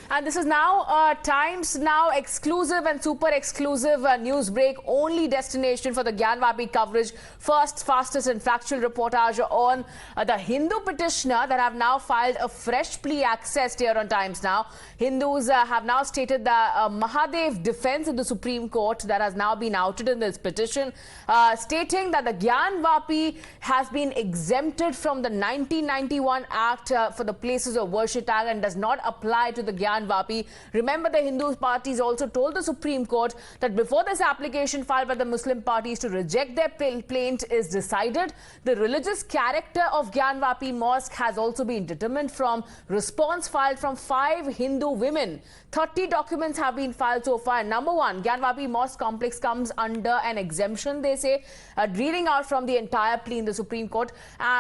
And this is now Times Now exclusive and super exclusive news break only destination for the Gyanvapi coverage. First, fastest and factual reportage on the Hindu petitioner that have now filed a fresh plea accessed here on Times Now. Hindus have now stated that Mahadev defense in the Supreme Court that has now been outed in this petition, stating that the Gyanvapi has been exempted from the 1991 Act for the Places of Worship Act and does not apply to the Gyanvapi. Remember, the Hindu parties also told the Supreme Court that before this application filed by the Muslim parties to reject their plaint is decided, the religious character of Gyanvapi Mosque has also been determined from response filed from 5 Hindu women. 30 documents have been filed so far. Number one, Gyanvapi Mosque complex comes under an exemption, they say, reading out from the entire plea in the Supreme Court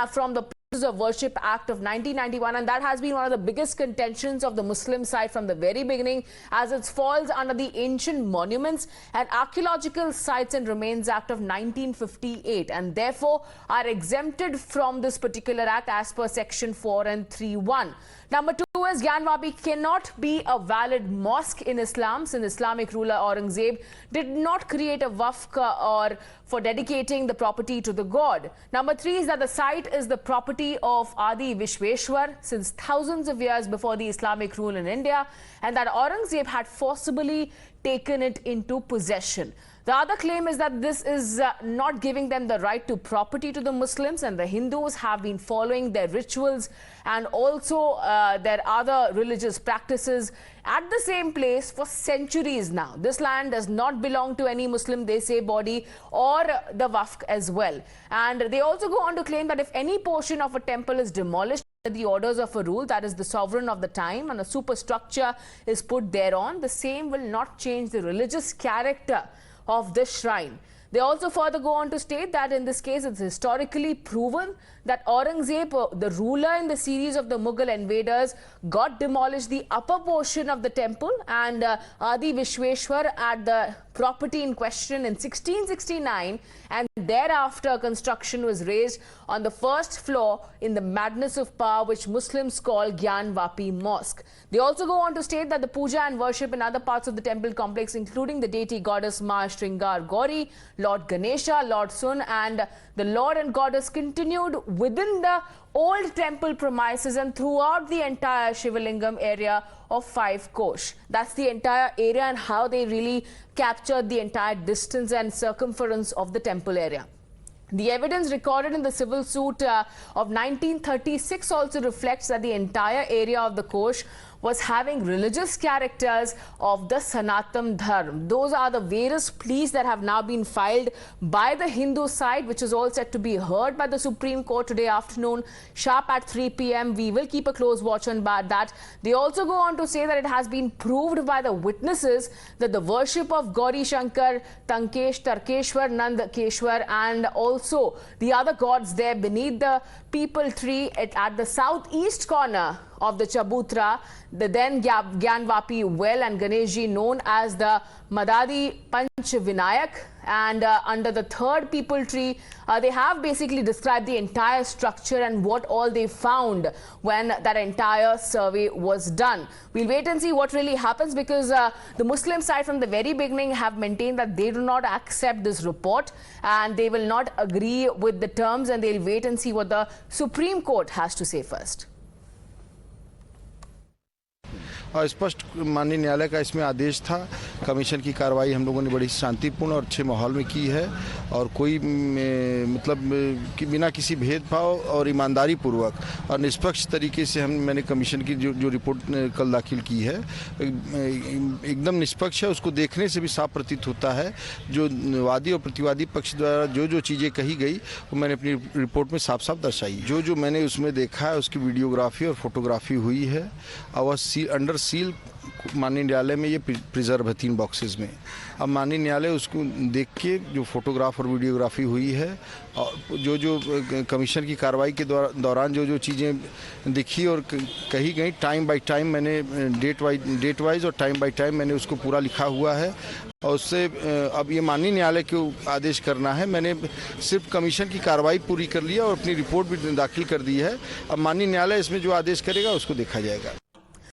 from the of Worship Act of 1991, and that has been one of the biggest contentions of the Muslim side from the very beginning, as it falls under the Ancient Monuments and Archaeological Sites and Remains Act of 1958 and therefore are exempted from this particular act as per section 4 and 3(1). Number 2 is Gyanvapi cannot be a valid mosque in Islam since Islamic ruler Aurangzeb did not create a waqf or for dedicating the property to the god. Number 3 is that the site is the property of Adi Vishweshwar since thousands of years before the Islamic rule in India, and that Aurangzeb had forcibly taken it into possession. The other claim is that this is not giving them the right to property to the Muslims, and the Hindus have been following their rituals and also their other religious practices at the same place for centuries now. This land does not belong to any Muslim, they say, body or the waqf as well. And they also go on to claim that if any portion of a temple is demolished, the orders of a rule, that is the sovereign of the time, and a superstructure is put thereon, the same will not change the religious character of this shrine. They also further go on to state that in this case it's historically proven that Aurangzeb, the ruler in the series of the Mughal invaders, got demolished the upper portion of the temple, and Adi Vishweshwar at the property in question in 1669, and thereafter construction was raised on the first floor in the madness of power which Muslims call Gyanvapi Mosque. They also go on to state that the puja and worship in other parts of the temple complex, including the deity goddess Ma Shringar Gauri, Lord Ganesha, Lord Sun and the Lord and Goddess, continued within the old temple premises and throughout the entire Shivalingam area of 5 kosh. That's the entire area and how they really captured the entire distance and circumference of the temple area. The evidence recorded in the civil suit of 1936 also reflects that the entire area of the kosh was having religious characters of the Sanatan Dharma. Those are the various pleas that have now been filed by the Hindu side, which is all set to be heard by the Supreme Court today afternoon, sharp at 3 p.m. We will keep a close watch on that. They also go on to say that it has been proved by the witnesses that the worship of Gauri Shankar, Tankesh, Tarkeshwar, Nandakeshwar and also the other gods there beneath the peepal tree at the southeast corner of the Chabutra, the then Gyanvapi well and Ganeshji known as the Madadi Panch Vinayak, and under the third peepal tree, they have basically described the entire structure and what all they found when that entire survey was done. We'll wait and see what really happens, because the Muslim side from the very beginning have maintained that they do not accept this report and they will not agree with the terms, and they'll wait and see what the Supreme Court has to say first. और स्पष्ट माननीय न्यायालय का इसमें आदेश था। Commission की कार्रवाई हम लोगों ने बड़ी शांतिपूर्ण और अच्छे माहौल में की है और कोई मतलब कि बिना किसी भेदभाव और ईमानदारी पूर्वक और निष्पक्ष तरीके से मैंने कमीशन की जो रिपोर्ट कल दाखिल की है एकदम निष्पक्ष है। उसको देखने से भी साफ प्रतीत होता है जो वादी और प्रतिवादी पक्ष द्वारा जो चीज़ें कही गई वो मैंने अपनी रिपोर्ट में साफ साफ दर्शाई। जो मैंने उसमें देखा है उसकी वीडियोग्राफी और फोटोग्राफी हुई है और वह अंडर सील माननीय न्यायालय में ये प्रिजर्व है 3 बॉक्सेस में। अब माननीय न्यायालय उसको देख के जो फोटोग्राफ और वीडियोग्राफी हुई है और जो कमीशन की कार्रवाई के दौरान जो चीज़ें दिखी और कही गई, टाइम बाय टाइम मैंने डेट वाइज और टाइम बाय टाइम मैंने उसको पूरा लिखा हुआ है और उससे अब ये माननीय न्यायालय को आदेश करना है। मैंने सिर्फ कमीशन की कार्रवाई पूरी कर लिया और अपनी रिपोर्ट भी दाखिल कर दी है। अब माननीय न्यायालय इसमें जो आदेश करेगा उसको देखा जाएगा।